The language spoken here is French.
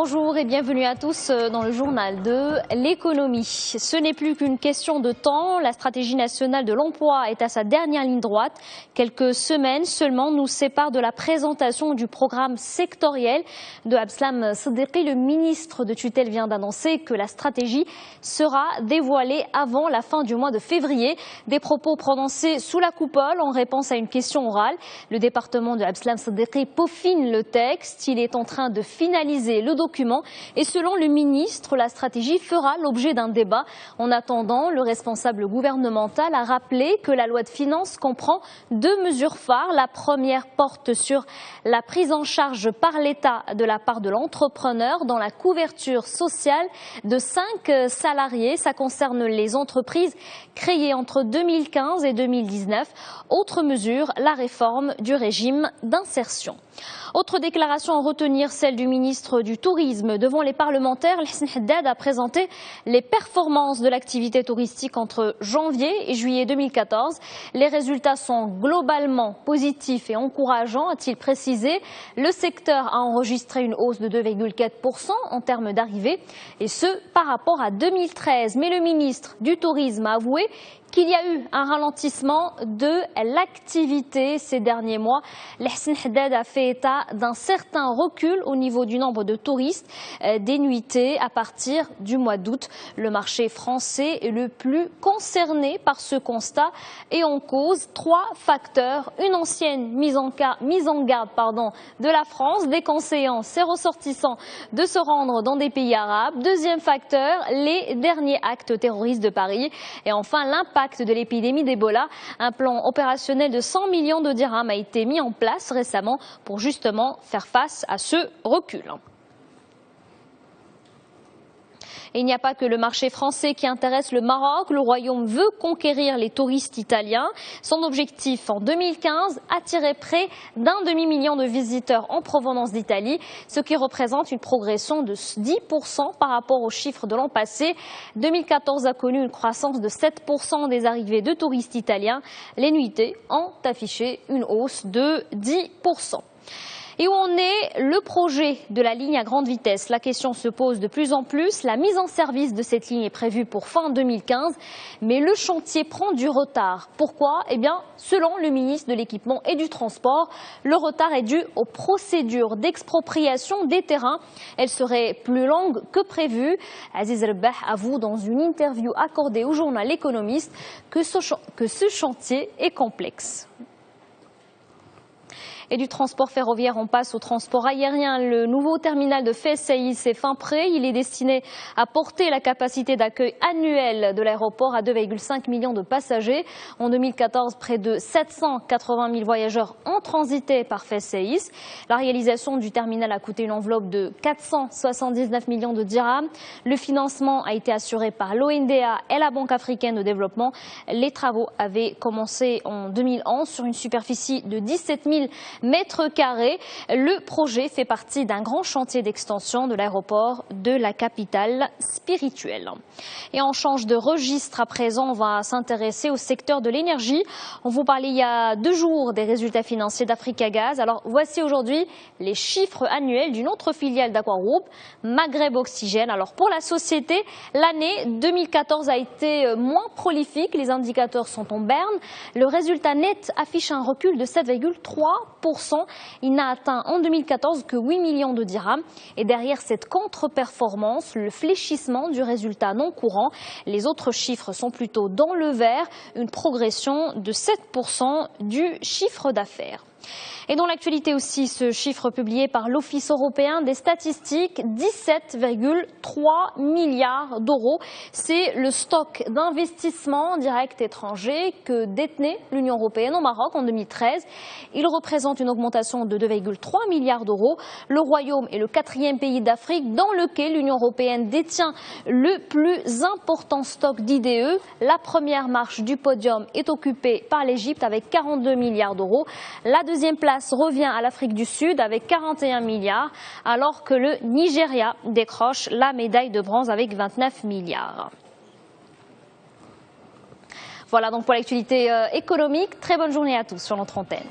Bonjour et bienvenue à tous dans le journal de l'économie. Ce n'est plus qu'une question de temps. La stratégie nationale de l'emploi est à sa dernière ligne droite. Quelques semaines seulement nous séparent de la présentation du programme sectoriel de Abdeslam Siddiqui. Le ministre de tutelle vient d'annoncer que la stratégie sera dévoilée avant la fin du mois de février. Des propos prononcés sous la coupole en réponse à une question orale. Le département de Abdeslam Siddiqui peaufine le texte. Il est en train de finaliser le document et selon le ministre, la stratégie fera l'objet d'un débat. En attendant, le responsable gouvernemental a rappelé que la loi de finances comprend deux mesures phares. La première porte sur la prise en charge par l'État de la part de l'entrepreneur dans la couverture sociale de 5 salariés. Ça concerne les entreprises créées entre 2015 et 2019. Autre mesure, la réforme du régime d'insertion. Autre déclaration à retenir, celle du ministre du Tourisme. Devant les parlementaires, Lhassan Haddad a présenté les performances de l'activité touristique entre janvier et juillet 2014. Les résultats sont globalement positifs et encourageants, a-t-il précisé. Le secteur a enregistré une hausse de 2,4% en termes d'arrivées, et ce par rapport à 2013. Mais le ministre du Tourisme a avoué qu'il y a eu un ralentissement de l'activité ces derniers mois. Lhassan Haddad a fait état d'un certain recul au niveau du nombre de touristes des nuitées à partir du mois d'août. Le marché français est le plus concerné par ce constat et en cause 3 facteurs. Une ancienne mise en garde de la France déconseillant ses ressortissants de se rendre dans des pays arabes. Deuxième facteur, les derniers actes terroristes de Paris. Et enfin, l'impact de l'épidémie d'Ebola. Un plan opérationnel de 100 millions de dirhams a été mis en place récemment pour justement faire face à ce recul. Et il n'y a pas que le marché français qui intéresse le Maroc. Le Royaume veut conquérir les touristes italiens. Son objectif en 2015, attirer près d'un demi-million de visiteurs en provenance d'Italie, ce qui représente une progression de 10% par rapport aux chiffres de l'an passé. 2014 a connu une croissance de 7% des arrivées de touristes italiens. Les nuitées ont affiché une hausse de 10%. Et où en est le projet de la ligne à grande vitesse? La question se pose de plus en plus. La mise en service de cette ligne est prévue pour fin 2015, mais le chantier prend du retard. Pourquoi? Eh bien, selon le ministre de l'Équipement et du Transport, le retard est dû aux procédures d'expropriation des terrains. Elles seraient plus longues que prévu. Aziz Rebah avoue dans une interview accordée au journal L'Économiste que ce chantier est complexe. Et du transport ferroviaire, on passe au transport aérien. Le nouveau terminal de Fès Saïs est fin prêt. Il est destiné à porter la capacité d'accueil annuelle de l'aéroport à 2,5 millions de passagers. En 2014, près de 780 000 voyageurs ont transité par Fès Saïs. La réalisation du terminal a coûté une enveloppe de 479 millions de dirhams. Le financement a été assuré par l'ONDA et la Banque africaine de développement. Les travaux avaient commencé en 2011 sur une superficie de 17 000 mètres carrés. Le projet fait partie d'un grand chantier d'extension de l'aéroport de la capitale spirituelle. Et on change de registre à présent, on va s'intéresser au secteur de l'énergie. On vous parlait il y a 2 jours des résultats financiers d'Africa Gaz. Alors voici aujourd'hui les chiffres annuels d'une autre filiale d'Aqua Group, Maghreb Oxygène. Alors pour la société, l'année 2014 a été moins prolifique. Les indicateurs sont en berne. Le résultat net affiche un recul de 7,3%. Il n'a atteint en 2014 que 8 millions de dirhams. Et derrière cette contre-performance, le fléchissement du résultat non courant. Les autres chiffres sont plutôt dans le vert, une progression de 7% du chiffre d'affaires. Et dans l'actualité aussi, ce chiffre publié par l'Office européen des statistiques, 17,3 milliards d'euros. C'est le stock d'investissement direct étranger que détenait l'Union européenne au Maroc en 2013. Il représente une augmentation de 2,3 milliards d'euros. Le Royaume est le 4e pays d'Afrique dans lequel l'Union européenne détient le plus important stock d'IDE. La première marche du podium est occupée par l'Égypte avec 42 milliards d'euros. La deuxième place revient à l'Afrique du Sud avec 41 milliards, alors que le Nigeria décroche la médaille de bronze avec 29 milliards. Voilà donc pour l'actualité économique. Très bonne journée à tous sur notre antenne.